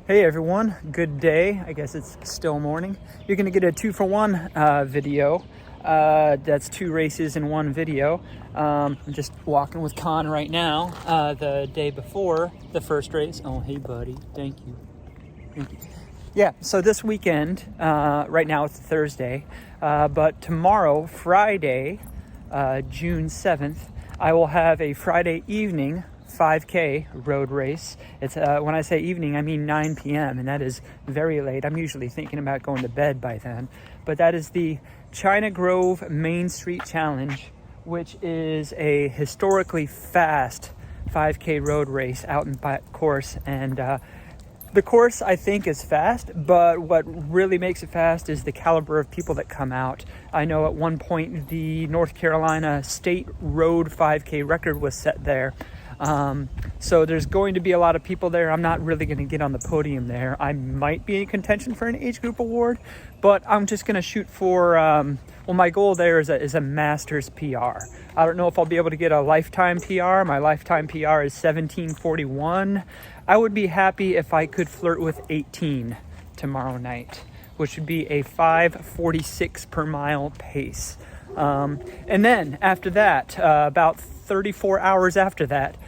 Hey everyone, good day. I guess it's still morning. You're gonna get a 2-for-1 video. That's 2 races in 1 video. I'm just walking with Con right now, the day before the first race. Oh, hey buddy, thank you. Yeah, so this weekend, right now it's Thursday, but tomorrow, Friday, June 7th, I will have a Friday evening 5K road race. It's when I say evening, I mean 9 p.m. and that is very late. I'm usually thinking about going to bed by then, but that is the China Grove Main Street Challenge, which is a historically fast 5K road race out in course. And the course I think is fast, but what really makes it fast is the caliber of people that come out. I know at one point the North Carolina State Road 5K record was set there. So there's going to be a lot of people there. I'm not really going to get on the podium there. I might be in contention for an age group award, but I'm just going to shoot for, well, my goal there is a Masters PR. I don't know if I'll be able to get a lifetime PR. My lifetime PR is 17:41. I would be happy if I could flirt with 18 tomorrow night, which would be a 5:46 per mile pace. And then after that, about 34 hours after that,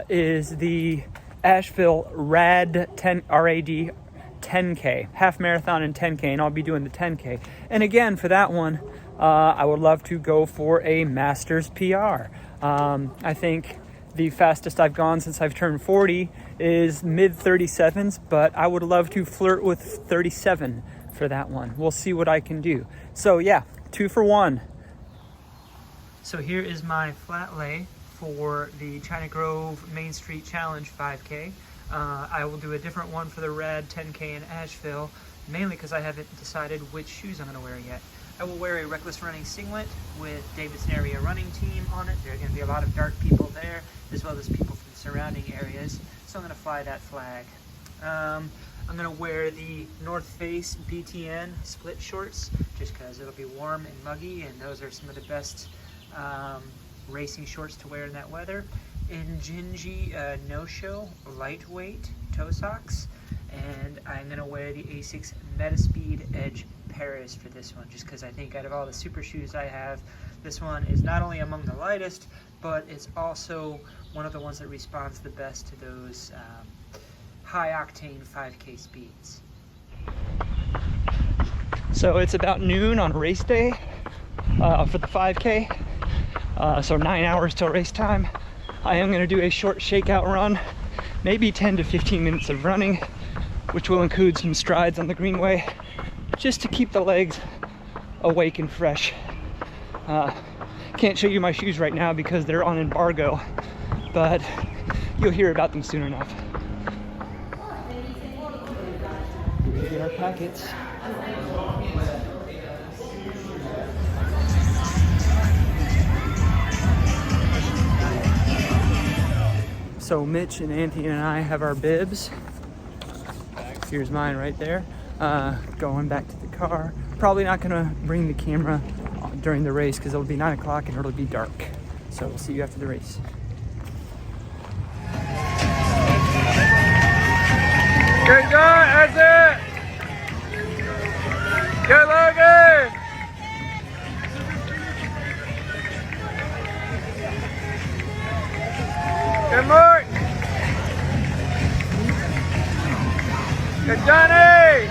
is the Asheville RAD 10K, half marathon and 10K, and I'll be doing the 10K. And again, for that one, I would love to go for a Masters PR. I think the fastest I've gone since I've turned 40 is mid 37s, but I would love to flirt with 37 for that one. We'll see what I can do. So yeah, 2-for-1. So here is my flat lay for the China Grove Main Street Challenge 5K. I will do a different one for the RAD 10K in Asheville, mainly because I haven't decided which shoes I'm going to wear yet. I will wear a Reckless Running singlet with Davidson Area Running Team on it. There are going to be a lot of dart people there, as well as people from surrounding areas, so I'm going to fly that flag. I'm going to wear the North Face BTN split shorts, just because it'll be warm and muggy, and those are some of the best racing shorts to wear in that weather. In Gingy no-show lightweight toe socks, and I'm going to wear the Asics Metaspeed Edge Paris for this one, just because I think out of all the super shoes I have, this one is not only among the lightest, but it's also one of the ones that responds the best to those high-octane 5K speeds. So it's about noon on race day for the 5K. So 9 hours till race time. I am going to do a short shakeout run, maybe 10 to 15 minutes of running, which will include some strides on the greenway, just to keep the legs awake and fresh. Can't show you my shoes right now because they're on embargo, but you'll hear about them soon enough. We get our packets. So Mitch and Anthony and I have our bibs. Here's mine right there. Going back to the car. Probably not gonna bring the camera during the race because it'll be 9 o'clock and it'll be dark. So we'll see you after the race. Good guy, that's it! Good Logan! Good Mark! Good Johnny!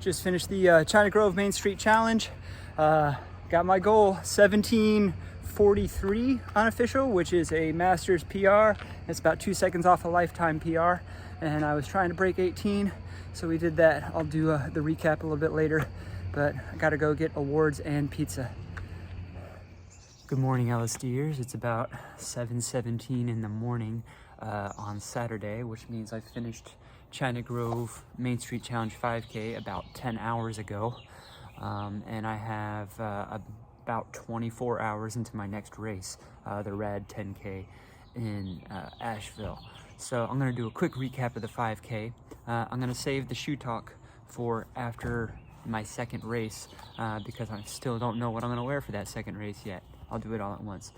Just finished the China Grove Main Street Challenge. Got my goal, 17:43 unofficial, which is a Masters PR. It's about 2 seconds off a lifetime PR. And I was trying to break 18, so we did that. I'll do the recap a little bit later, but I gotta go get awards and pizza. Good morning, LSDers. It's about 7:17 in the morning on Saturday, which means I finished China Grove Main Street Challenge 5K about 10 hours ago. And I have about 24 hours into my next race, the RAD 10K in Asheville. So I'm gonna do a quick recap of the 5K. I'm gonna save the shoe talk for after my second race because I still don't know what I'm gonna wear for that second race yet. I'll do it all at once.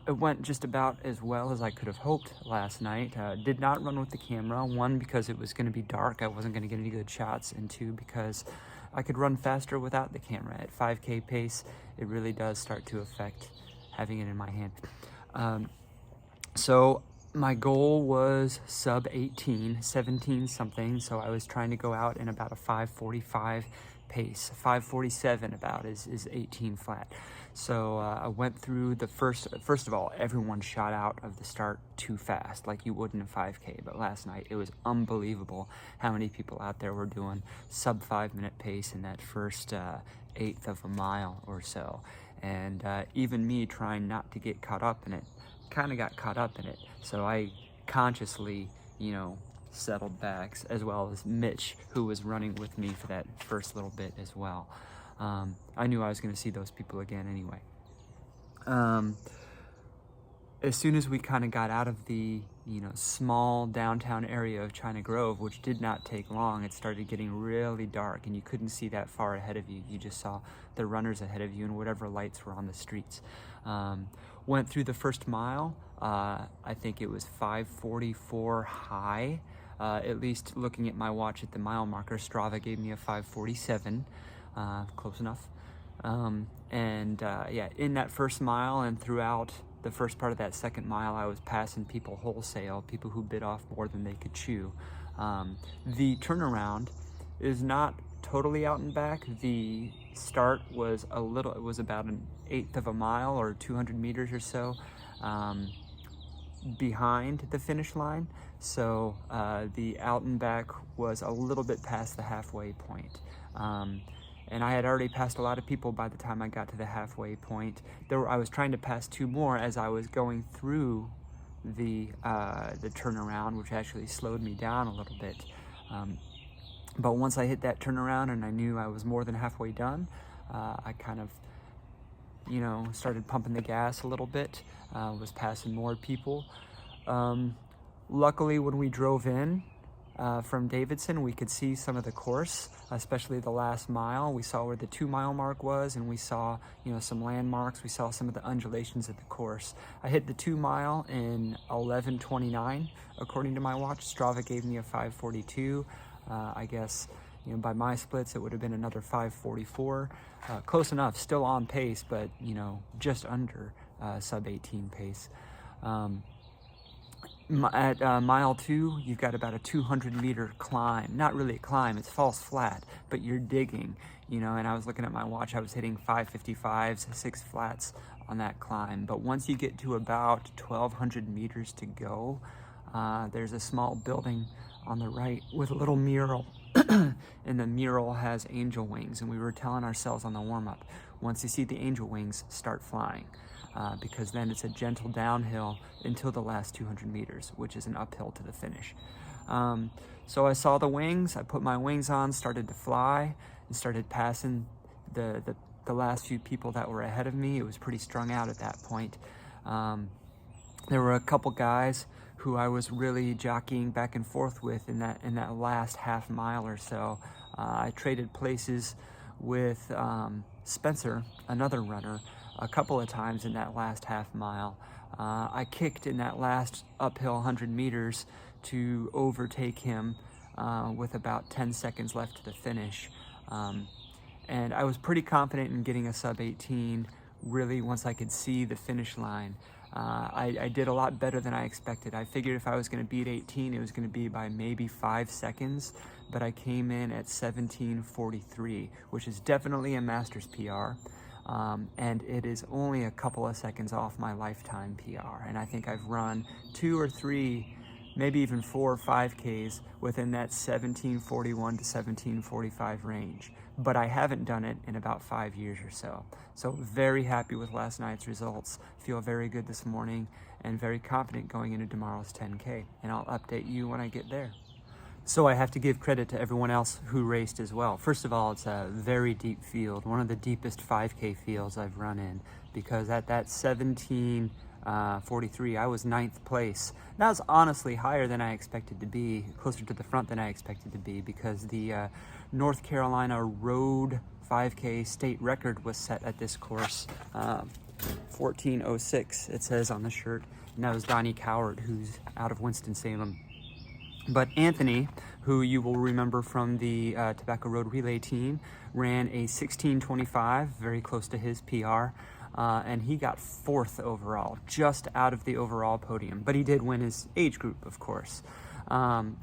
It went just about as well as I could have hoped last night. Did not run with the camera. One, because it was going to be dark. I wasn't going to get any good shots. And two, because I could run faster without the camera. At 5K pace, it really does start to affect having it in my hand. So my goal was sub 18, 17 something. So I was trying to go out in about a 5:45 pace. 5:47 about is 18 flat. So I went through the first of all, everyone shot out of the start too fast, like you would in a 5K. But last night, it was unbelievable how many people out there were doing sub 5-minute pace in that first eighth of a mile or so. And even me trying not to get caught up in it, kind of got caught up in it. So I consciously, settled back, as well as Mitch, who was running with me for that first little bit as well. I knew I was going to see those people again anyway. As soon as we kind of got out of the, small downtown area of China Grove, which did not take long, it started getting really dark and you couldn't see that far ahead of you. You just saw the runners ahead of you and whatever lights were on the streets. Went through the first mile. I think it was 5:44 high. At least looking at my watch at the mile marker, Strava gave me a 5:47. Close enough. Yeah, in that first mile and throughout the first part of that second mile, I was passing people wholesale, people who bit off more than they could chew. The turnaround is not totally out and back. The start was it was about an eighth of a mile or 200 meters or so behind the finish line. So the out and back was a little bit past the halfway point. And I had already passed a lot of people by the time I got to the halfway point. I was trying to pass two more as I was going through the turnaround, which actually slowed me down a little bit. But once I hit that turnaround and I knew I was more than halfway done, I kind of, started pumping the gas a little bit, was passing more people. Luckily, when we drove in from Davidson, we could see some of the course, especially the last mile. We saw where the 2-mile mark was, and we saw, some landmarks. We saw some of the undulations of the course. I hit the 2-mile in 11:29, according to my watch. Strava gave me a 5:42. I guess, by my splits, it would have been another 5:44. Close enough, still on pace, but, just under sub 18 pace. At mile 2, you've got about a 200-meter climb. Not really a climb, it's false flat, but you're digging, and I was looking at my watch, I was hitting 5:55s, 6 flats on that climb. But once you get to about 1,200 meters to go, there's a small building on the right with a little mural, and the mural has angel wings, and we were telling ourselves on the warm-up, once you see the angel wings, start flying. Because then it's a gentle downhill until the last 200 meters, which is an uphill to the finish. So I saw the wings, I put my wings on, started to fly, and started passing the last few people that were ahead of me. It was pretty strung out at that point. There were a couple guys who I was really jockeying back and forth with in that last half mile or so. I traded places with Spencer, another runner, a couple of times in that last half mile. I kicked in that last uphill 100 meters to overtake him with about 10 seconds left to the finish. And I was pretty confident in getting a sub 18 really once I could see the finish line. I did a lot better than I expected. I figured if I was going to beat 18, it was going to be by maybe 5 seconds, but I came in at 17:43, which is definitely a Masters PR. And it is only a couple of seconds off my lifetime PR. And I think I've run 2 or 3, maybe even 4 or 5Ks within that 17:41 to 17:45 range. But I haven't done it in about 5 years or so. So very happy with last night's results. Feel very good this morning and very confident going into tomorrow's 10K. And I'll update you when I get there. So I have to give credit to everyone else who raced as well. First of all, it's a very deep field, one of the deepest 5K fields I've run in, because at that 17:43, I was 9th place. That was honestly higher than I expected to be, closer to the front than I expected to be, because the North Carolina Road 5K state record was set at this course 14:06 it says on the shirt, and that was Donnie Coward, who's out of Winston-Salem. But Anthony, who you will remember from the Tobacco Road Relay team, ran a 16:25, very close to his PR, and he got 4th overall, just out of the overall podium. But he did win his age group, of course.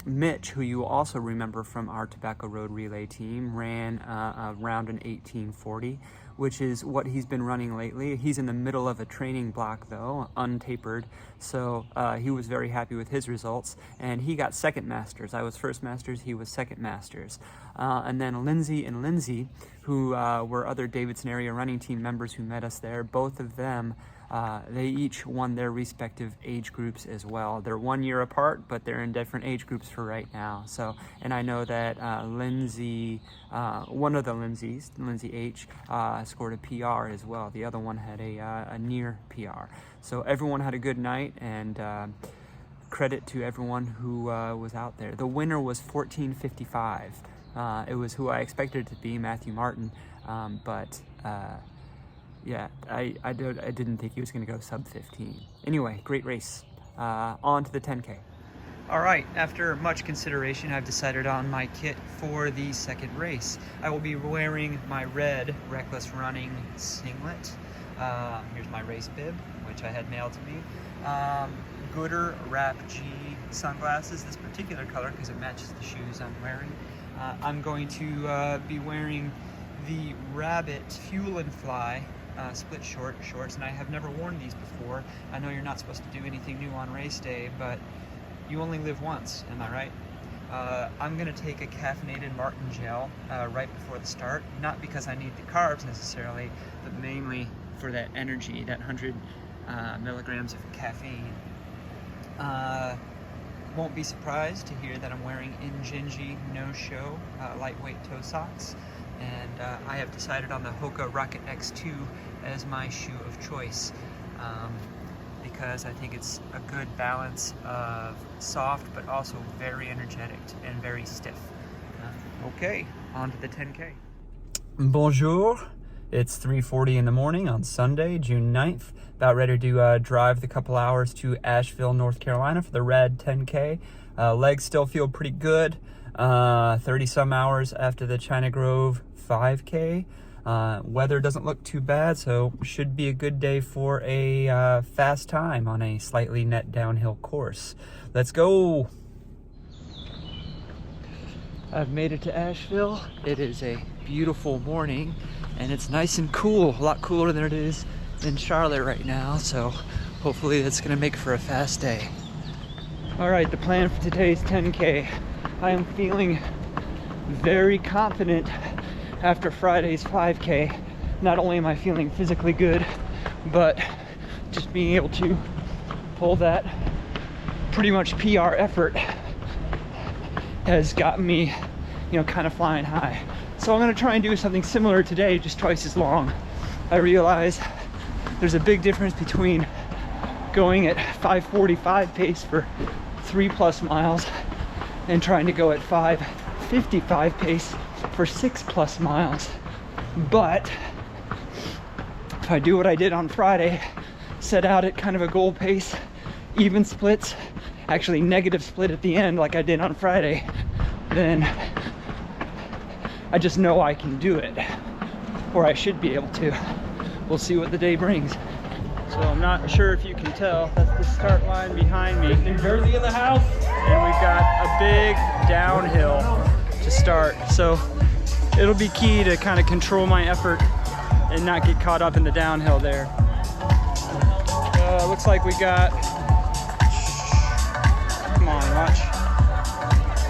Mitch, who you also remember from our Tobacco Road Relay team, ran around an 18:40, which is what he's been running lately. He's in the middle of a training block though, untapered, so he was very happy with his results, and he got 2nd Masters. I was 1st Masters, he was 2nd Masters. And then Lindsay and Lindsay, who were other Davidson area running team members who met us there, both of them, they each won their respective age groups as well. They're 1 year apart, but they're in different age groups for right now. So, and I know that Lindsay, one of the Lindsays, Lindsay H, scored a PR as well. The other one had a near PR. So everyone had a good night, and credit to everyone who was out there. The winner was 14:55. It was who I expected it to be, Matthew Martin, but yeah, I didn't think he was going to go sub 15. Anyway, great race. On to the 10K. All right, after much consideration, I've decided on my kit for the second race. I will be wearing my red Reckless Running singlet. Here's my race bib, which I had mailed to me. Gooder Wrap G sunglasses, this particular color because it matches the shoes I'm wearing. I'm going to be wearing the Rabbit Fuel and Fly split shorts, and I have never worn these before. I know you're not supposed to do anything new on race day, but you only live once, am I right? I'm going to take a caffeinated Martin gel right before the start, not because I need the carbs necessarily, but mainly for that energy, that 100 milligrams of caffeine. Won't be surprised to hear that I'm wearing Injinji no-show lightweight toe socks, and I have decided on the Hoka Rocket X2 as my shoe of choice because I think it's a good balance of soft but also very energetic and very stiff. Okay, on to the 10K. Bonjour. It's 3:40 in the morning on Sunday, June 9th. About ready to drive the couple hours to Asheville, North Carolina for the Red 10K. Legs still feel pretty good. 30 some hours after the China Grove 5K. Weather doesn't look too bad, so should be a good day for a fast time on a slightly net downhill course. Let's go. I've made it to Asheville. It is a beautiful morning, and it's nice and cool, a lot cooler than it is in Charlotte right now, so hopefully that's gonna make for a fast day. All right, the plan for today's 10K. I am feeling very confident after Friday's 5K. Not only am I feeling physically good, but just being able to pull that pretty much PR effort has gotten me, you know, kind of flying high. So I'm gonna try and do something similar today, just twice as long. I realize there's a big difference between going at 5:45 pace for 3+ miles and trying to go at 5:55 pace for 6+ miles. But if I do what I did on Friday, set out at kind of a goal pace, even splits, actually negative split at the end like I did on Friday, then I just know I can do it, or I should be able to. We'll see what the day brings. So I'm not sure if you can tell, that's the start line behind me. New Jersey in the house. And we've got a big downhill to start. So it'll be key to kind of control my effort and not get caught up in the downhill there. Looks like we got, come on, watch,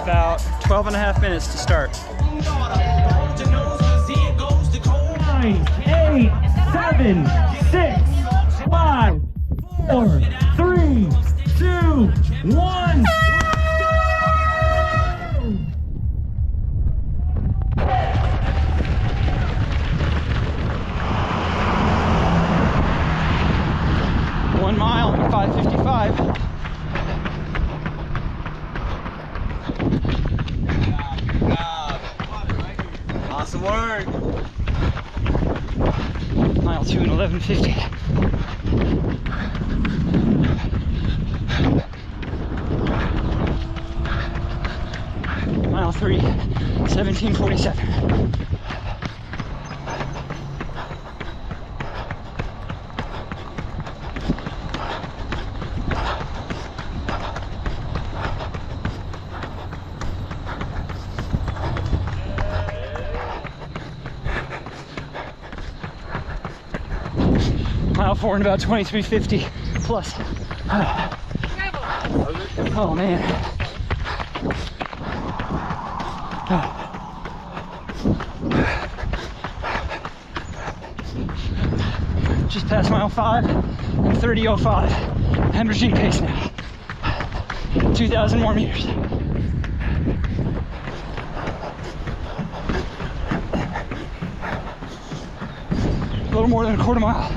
about 12.5 minutes to start. 9, 8, 7, 6, 5, 4, 3, 2, 1. Mile 5:55. Good job. Awesome work. Mile 2 in 11:50. mile 3, 17:47. Mile 4 in about 23:50 plus. Oh man. Just past mile 5 and 30:05. Hemorrhaging pace now. 2,000 more meters. A little more than a quarter mile.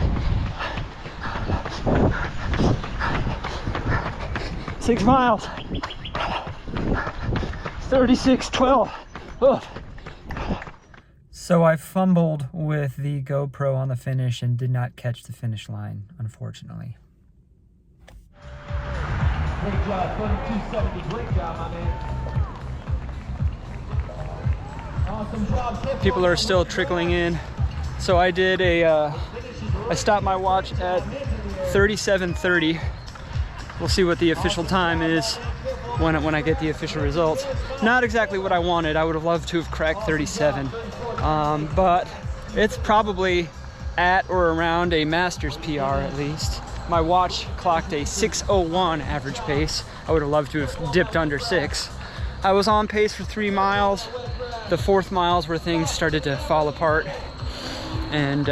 6 miles. 36:12. Ugh. So I fumbled with the GoPro on the finish and did not catch the finish line, unfortunately. Great job, 3270. Great job, my man. Awesome job. People are still trickling in. So I did I stopped my watch at 37:30. We'll see what the official time is when I get the official results. Not exactly what I wanted. I would have loved to have cracked 37. But it's probably at or around a Masters PR at least. My watch clocked a 6:01 average pace. I would have loved to have dipped under 6. I was on pace for 3 miles. The 4th mile is where things started to fall apart, and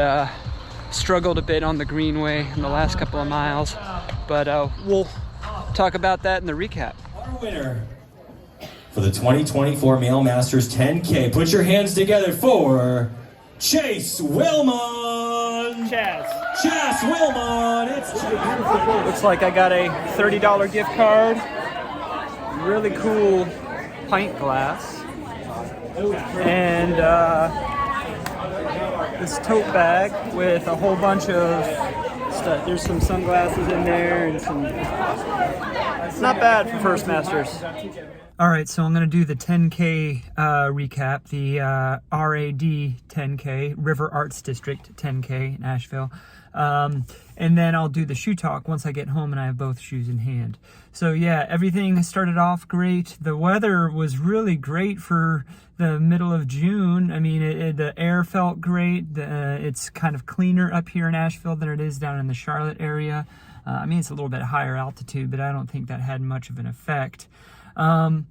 struggled a bit on the greenway in the last couple of miles. But we'll talk about that in the recap. Our winner for the 2024 Male Masters 10K. Put your hands together for Chase Wilmon. Chas Wilmon. Looks like I got a $30 gift card. Really cool pint glass. And this tote bag with a whole bunch of stuff. There's some sunglasses in there and some... It's not bad for first Masters. All right, so I'm going to do the 10K recap, the RAD 10K, River Arts District 10K in Asheville. And then I'll do the shoe talk once I get home and I have both shoes in hand. So yeah, everything started off great. The weather was really great for the middle of June. I mean, the air felt great. It's kind of cleaner up here in Asheville than it is down in the Charlotte area. I mean, it's a little bit higher altitude, but I don't think that had much of an effect. And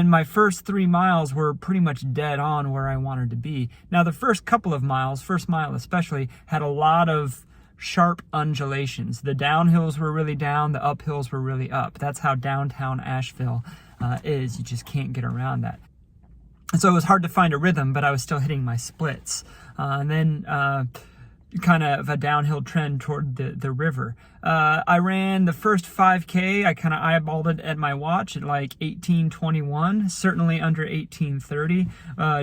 my first 3 miles were pretty much dead on where I wanted to be. Now, the first couple of miles, first mile especially, had a lot of sharp undulations. The downhills were really down, the uphills were really up. That's how downtown Asheville is. You just can't get around that. And so it was hard to find a rhythm, but I was still hitting my splits. And then kind of a downhill trend toward the river. I ran the first 5K. I kind of eyeballed it at my watch at like 18:21, certainly under 18:30,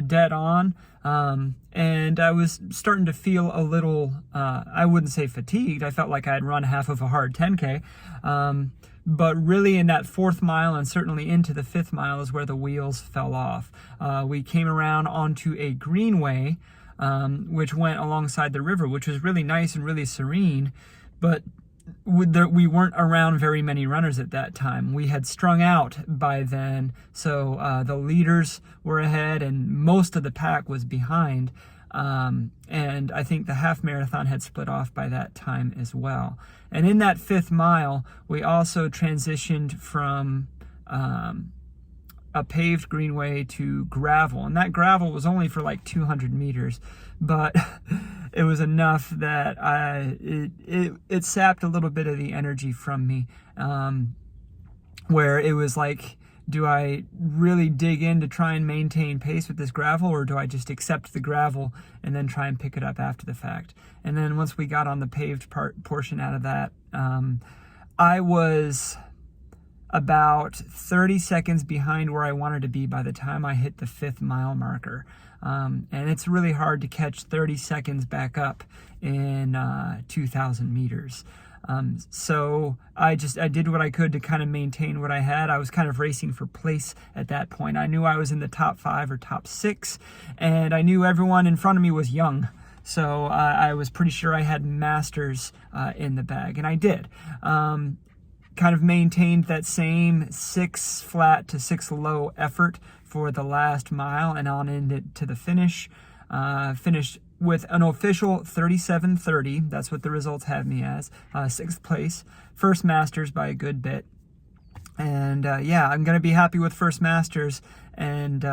dead on. And I was starting to feel a little, I wouldn't say fatigued. I felt like I had run half of a hard 10K. But really in that 4th mile and certainly into the 5th mile is where the wheels fell off. We came around onto a greenway, which went alongside the river, which was really nice and really serene, but we weren't around very many runners at that time. We had strung out by then, so the leaders were ahead and most of the pack was behind, and I think the half marathon had split off by that time as well. And in that 5th mile, we also transitioned from a paved greenway to gravel, and that gravel was only for like 200 meters, but it was enough that it sapped a little bit of the energy from me, where it was like, do I really dig in to try and maintain pace with this gravel, or do I just accept the gravel and then try and pick it up after the fact? And then once we got on the paved portion out of that, I was about 30 seconds behind where I wanted to be by the time I hit the 5th mile marker. And it's really hard to catch 30 seconds back up in 2,000 meters. So I did what I could to kind of maintain what I had. I was kind of racing for place at that point. I knew I was in the top 5 or top 6, and I knew everyone in front of me was young. So I was pretty sure I had Masters in the bag, and I did. Kind of maintained that same 6 flat to 6 low effort for the last mile and on into to the finish. Finished with an official 37:30. That's what the results had me as. 6th place. First Masters by a good bit. And yeah, I'm going to be happy with first Masters, and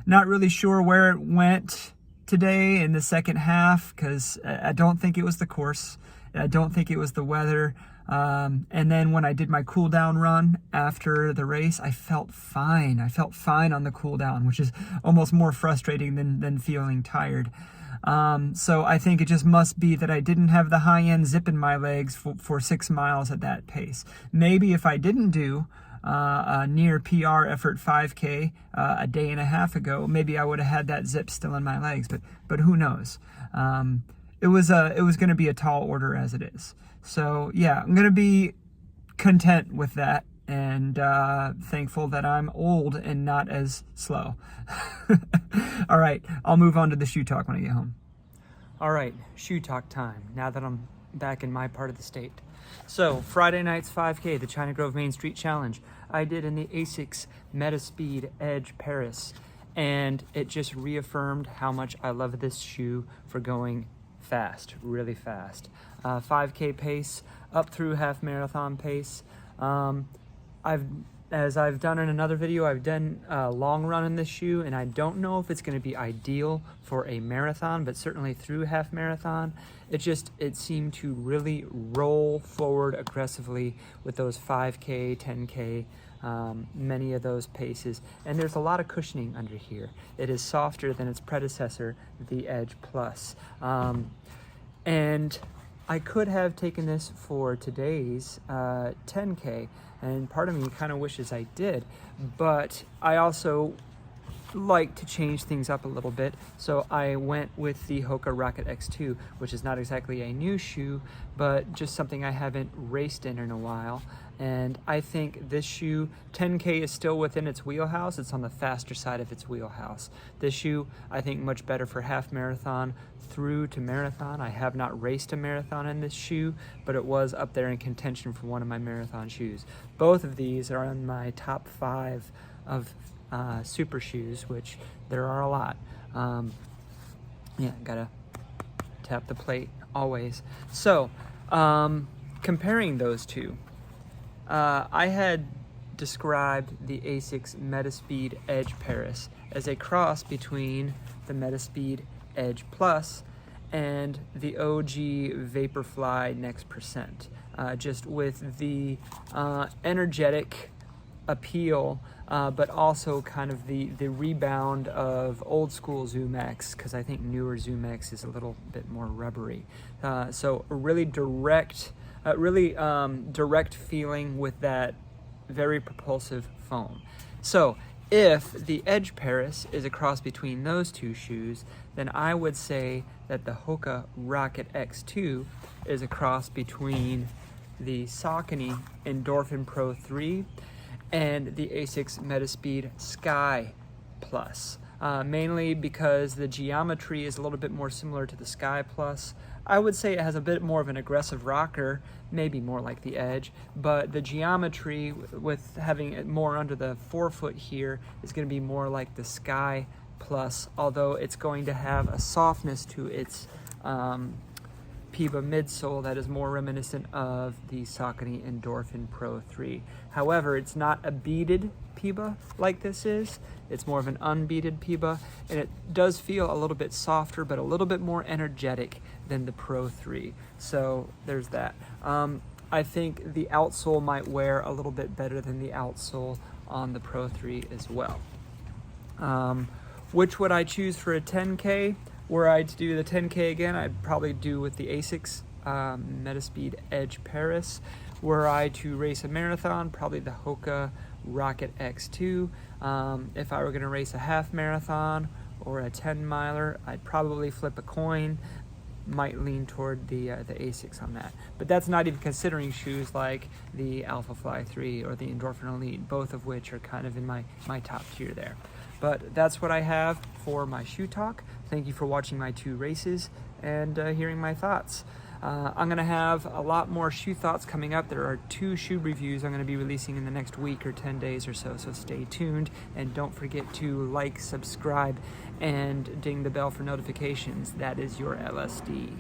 not really sure where it went today in the second half, because I don't think it was the course. I don't think it was the weather. And then when I did my cool down run after the race, I felt fine. I felt fine on the cool down, which is almost more frustrating than feeling tired. So I think it just must be that I didn't have the high end zip in my legs for 6 miles at that pace. Maybe if I didn't do a near PR effort 5K a day and a half ago, maybe I would have had that zip still in my legs, but who knows? It was going to be a tall order as it is. So yeah, I'm going to be content with that, and thankful that I'm old and not as slow. All right, I'll move on to the shoe talk when I get home. All right, shoe talk time, now that I'm back in my part of the state. So Friday night's 5K, the China Grove Main Street Challenge, I did in the ASICS Metaspeed Edge Paris, and it just reaffirmed how much I love this shoe for going fast, really fast. 5K pace up through half marathon pace. As I've done in another video, I've done a long run in this shoe, and I don't know if it's going to be ideal for a marathon, but certainly through half marathon, it seemed to really roll forward aggressively with those 5K, 10K, many of those paces. And there's a lot of cushioning under here. It is softer than its predecessor, the Edge Plus. And I could have taken this for today's 10K, and part of me kind of wishes I did, but I also like to change things up a little bit, so I went with the Hoka Rocket X2, which is not exactly a new shoe, but just something I haven't raced in a while. And I think this shoe, 10K, is still within its wheelhouse. It's on the faster side of its wheelhouse. This shoe, I think, much better for half marathon through to marathon. I have not raced a marathon in this shoe, but it was up there in contention for one of my marathon shoes. Both of these are in my top 5 of super shoes, which there are a lot. Yeah, gotta tap the plate always. So, comparing those two, I had described the ASICS Metaspeed Edge Paris as a cross between the Metaspeed Edge Plus and the OG Vaporfly Next Percent, just with the energetic appeal, but also kind of the rebound of old school Zoom X, because I think newer Zoom X is a little bit more rubbery. So a really direct feeling with that very propulsive foam. So if the Edge Paris is a cross between those two shoes, then I would say that the Hoka Rocket X2 is a cross between the Saucony Endorphin Pro 3 and the ASICS Metaspeed Sky Plus. Mainly because the geometry is a little bit more similar to the Sky Plus. I would say it has a bit more of an aggressive rocker, maybe more like the Edge, but the geometry with having it more under the forefoot here is going to be more like the Sky Plus, although it's going to have a softness to its Piba midsole that is more reminiscent of the Saucony Endorphin Pro 3. However, it's not a beaded Piba like this is. It's more of an unbeaded Piba, and it does feel a little bit softer, but a little bit more energetic than the Pro 3. So there's that. I think the outsole might wear a little bit better than the outsole on the Pro 3 as well. Which would I choose for a 10K? Were I to do the 10K again, I'd probably do with the ASICS Metaspeed Edge Paris. Were I to race a marathon, probably the Hoka Rocket X2. If I were going to race a half marathon or a 10 miler, I'd probably flip a coin. might lean toward the Asics on that. But that's not even considering shoes like the Alpha Fly 3 or the Endorphin Elite, both of which are kind of in my top tier there. But that's what I have for my shoe talk. Thank you for watching my 2 races and hearing my thoughts. I'm going to have a lot more shoe thoughts coming up. There are 2 shoe reviews I'm going to be releasing in the next week or 10 days or so, so stay tuned. And don't forget to like, subscribe, and ding the bell for notifications. That is your LSD.